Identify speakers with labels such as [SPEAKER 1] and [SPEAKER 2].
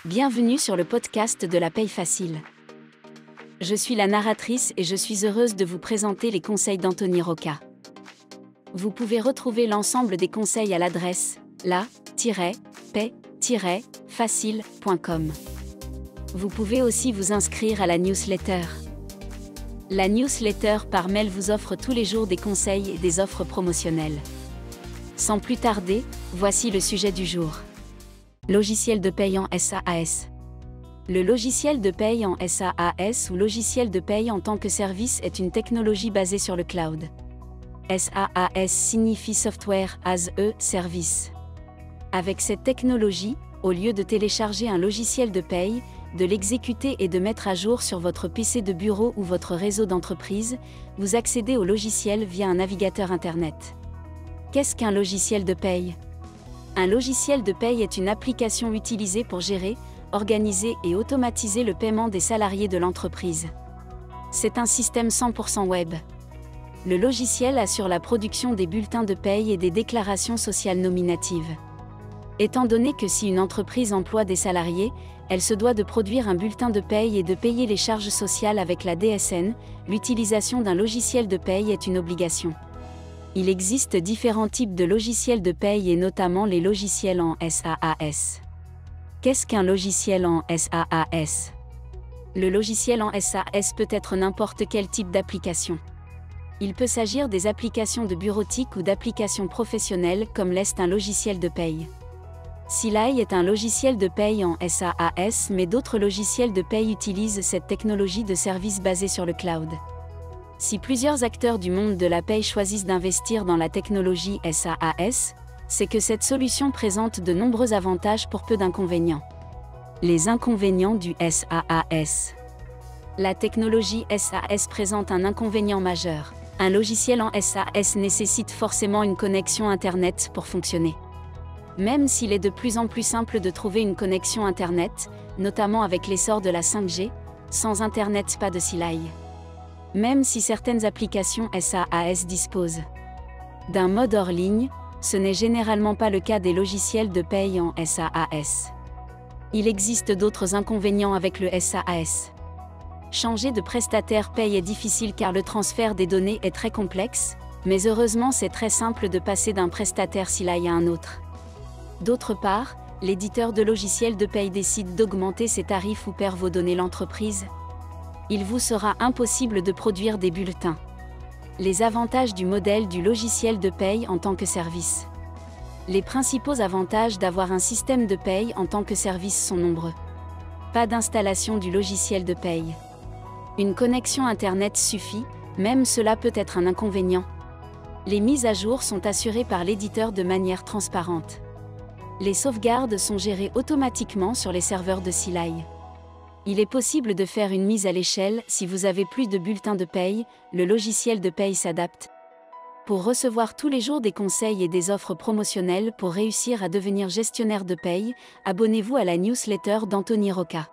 [SPEAKER 1] Bienvenue sur le podcast de la paye facile. Je suis la narratrice et je suis heureuse de vous présenter les conseils d'Anthony Rocca. Vous pouvez retrouver l'ensemble des conseils à l'adresse la-paye-facile.com. Vous pouvez aussi vous inscrire à la newsletter. La newsletter par mail vous offre tous les jours des conseils et des offres promotionnelles. Sans plus tarder, voici le sujet du jour. Logiciel de paye en SaaS. Le logiciel de paye en SaaS ou logiciel de paye en tant que service est une technologie basée sur le cloud. SaaS signifie Software as a Service. Avec cette technologie, au lieu de télécharger un logiciel de paye, de l'exécuter et de mettre à jour sur votre PC de bureau ou votre réseau d'entreprise, vous accédez au logiciel via un navigateur Internet. Qu'est-ce qu'un logiciel de paye ? Un logiciel de paye est une application utilisée pour gérer, organiser et automatiser le paiement des salariés de l'entreprise. C'est un système 100% web. Le logiciel assure la production des bulletins de paye et des déclarations sociales nominatives. Étant donné que si une entreprise emploie des salariés, elle se doit de produire un bulletin de paye et de payer les charges sociales avec la DSN, l'utilisation d'un logiciel de paye est une obligation. Il existe différents types de logiciels de paye et notamment les logiciels en SaaS. Qu'est-ce qu'un logiciel en SaaS ? Le logiciel en SaaS peut être n'importe quel type d'application. Il peut s'agir des applications de bureautique ou d'applications professionnelles comme l'est un logiciel de paye. Silai est un logiciel de paye en SaaS, mais d'autres logiciels de paye utilisent cette technologie de service basée sur le cloud. Si plusieurs acteurs du monde de la paye choisissent d'investir dans la technologie SaaS, c'est que cette solution présente de nombreux avantages pour peu d'inconvénients. Les inconvénients du SaaS. La technologie SaaS présente un inconvénient majeur. Un logiciel en SaaS nécessite forcément une connexion Internet pour fonctionner. Même s'il est de plus en plus simple de trouver une connexion Internet, notamment avec l'essor de la 5G, sans Internet pas de Silai. Même si certaines applications SaaS disposent d'un mode hors ligne, ce n'est généralement pas le cas des logiciels de paye en SaaS. Il existe d'autres inconvénients avec le SaaS. Changer de prestataire paye est difficile car le transfert des données est très complexe, mais heureusement c'est très simple de passer d'un prestataire Silai à un autre. D'autre part, l'éditeur de logiciels de paye décide d'augmenter ses tarifs ou perd vos données l'entreprise. Il vous sera impossible de produire des bulletins. Les avantages du modèle du logiciel de paye en tant que service. Les principaux avantages d'avoir un système de paye en tant que service sont nombreux. Pas d'installation du logiciel de paye. Une connexion Internet suffit, même cela peut être un inconvénient. Les mises à jour sont assurées par l'éditeur de manière transparente. Les sauvegardes sont gérées automatiquement sur les serveurs de Silai. Il est possible de faire une mise à l'échelle si vous avez plus de bulletins de paye, le logiciel de paye s'adapte. Pour recevoir tous les jours des conseils et des offres promotionnelles pour réussir à devenir gestionnaire de paye, abonnez-vous à la newsletter d'Anthony Rocca.